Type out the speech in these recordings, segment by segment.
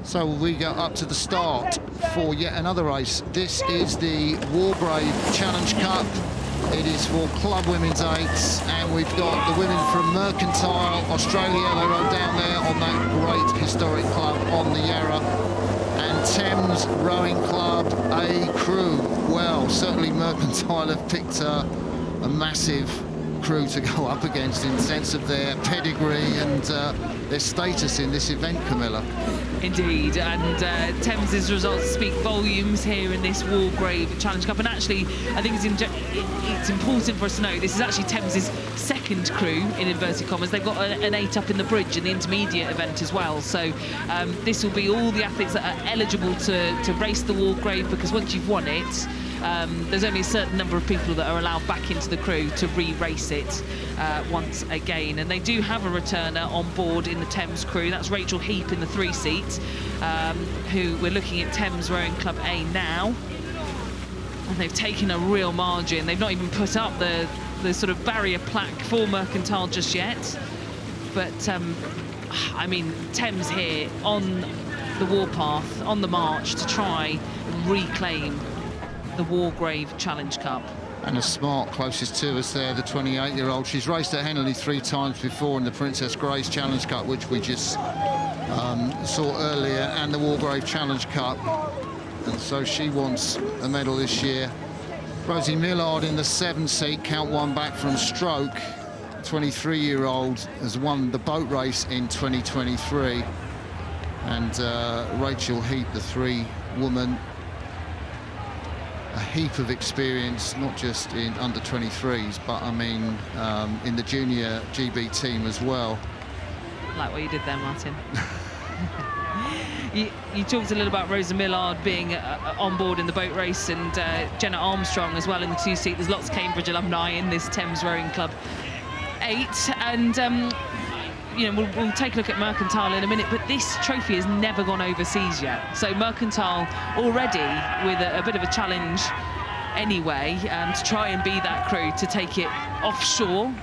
So we go up to the start for yet another race. This is the Wargrave Challenge Cup. It is for club women's eights, and we've got the women from Mercantile, Australia. They row down there on that great historic club on the Yarra. And Thames Rowing Club A crew. Well, certainly Mercantile have picked a massive crew to go up against in the sense of their pedigree and their status in this event, Camilla. Indeed, and Thames's results speak volumes here in this Wargrave Challenge Cup. And actually, I think it's important for us to know this is actually Thames's second crew, in inverted commas. They've got an 8 up in the bridge in the intermediate event as well. So this will be all the athletes that are eligible to race the Wargrave, because once you've won it, there's only a certain number of people that are allowed back into the crew to re-race it once again. And they do have a returner on board in the Thames crew. That's Rachel Heap in the 3-seat, who we're looking at Thames Rowing Club A now. And they've taken a real margin. They've not even put up the sort of barrier plaque for Mercantile just yet. But, I mean, Thames here on the warpath, on the march to try and reclaim the Wargrave Challenge Cup. Anna Smart closest to us there, the 28-year-old. She's raced at Henley 3 times before in the Princess Grace Challenge Cup, which we just saw earlier, and the Wargrave Challenge Cup. And so she wants a medal this year. Rosie Millard in the 7-seat, count one back from stroke. 23-year-old has won the boat race in 2023. And Rachel Heap, the 3-woman, a heap of experience, not just in under 23s, but I mean in the junior GB team as well. Like what you did there, Martin. You talked a little about Rosa Millard being on board in the boat race, and Jenna Armstrong as well in the 2-seat. There's lots of Cambridge alumni in this Thames Rowing Club 8, and you know, we'll take a look at Mercantile in a minute, but this trophy has never gone overseas yet. So Mercantile already with a bit of a challenge anyway, to try and be that crew to take it offshore.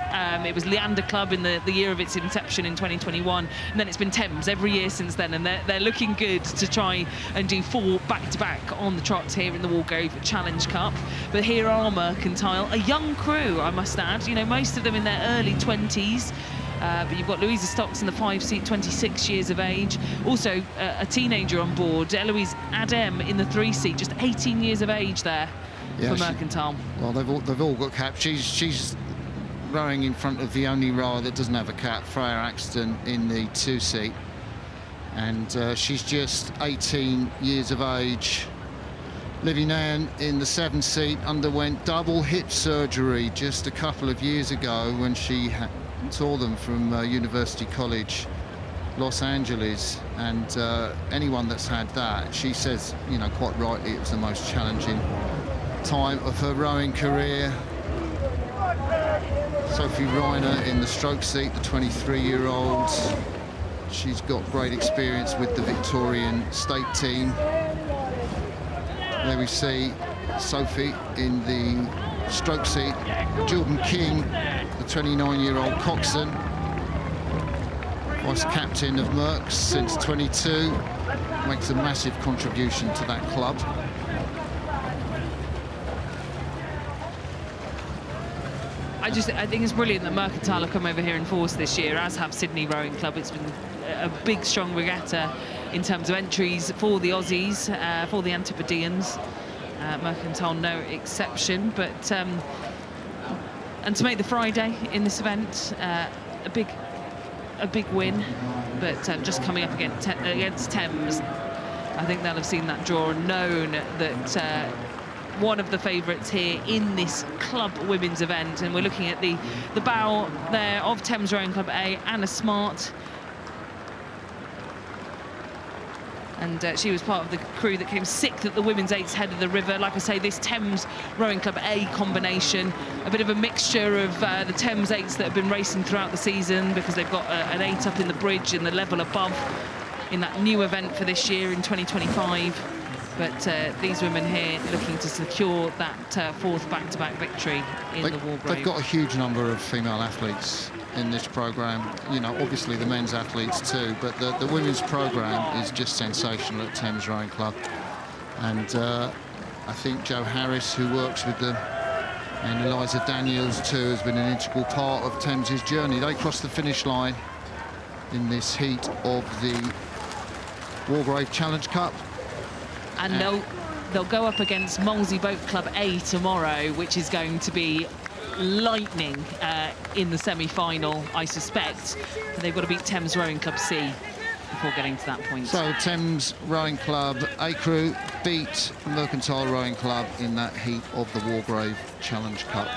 It was Leander Club in the year of its inception in 2021, and then it's been Thames every year since then, and they're looking good to try and do 4 back-to-back on the trot here in the Wargrave Challenge Cup. But here are Mercantile, a young crew, I must add, you know, most of them in their early 20s. But you've got Louisa Stocks in the 5-seat, 26 years of age. Also a teenager on board, Eloise Adem in the 3-seat, just 18 years of age there for Mercantile. Well, they've all got caps. She's rowing in front of the only rower that doesn't have a cap, Freya Axton, in the 2-seat. And she's just 18 years of age. Livy Nairn in the 7-seat underwent double hip surgery just a couple of years ago when she saw them from University College Los Angeles, and anyone that's had that, she says, you know, quite rightly, it was the most challenging time of her rowing career. Sophie Reiner in the stroke seat, the 23-year-old. She's got great experience with the Victorian state team. There we see Sophie in the stroke seat. Jordan King, the 29-year-old coxswain, vice captain of Merckx since 22, makes a massive contribution to that club. I think it's brilliant that Mercantile have come over here in force this year, as have Sydney Rowing Club. It's been a big, strong regatta in terms of entries for the Aussies, for the Antipodeans. Mercantile no exception, but and to make the Friday in this event, a big win, but just coming up against Thames, I think they'll have seen that draw and known that one of the favourites here in this club women's event. And we're looking at the bow there of Thames Rowing Club A, Anna Smart. And she was part of the crew that came 6th at the women's 8s head of the river. Like I say, this Thames Rowing Club A combination, a bit of a mixture of the Thames 8s that have been racing throughout the season, because they've got an 8 up in the bridge and the level above in that new event for this year in 2025. But these women here looking to secure that 4th back-to-back victory in the Wargrave. They've got a huge number of female athletes in this programme. You know, obviously the men's athletes too, but the women's programme is just sensational at Thames Rowing Club. And I think Jo Harris, who works with them, and Eliza Daniels too, has been an integral part of Thames's journey. They crossed the finish line in this heat of the Wargrave Challenge Cup. And they'll go up against Molesey Boat Club A tomorrow, which is going to be lightning in the semi-final, I suspect. They've got to beat Thames Rowing Club C before getting to that point. So Thames Rowing Club A crew beat Mercantile Rowing Club in that heat of the Wargrave Challenge Cup.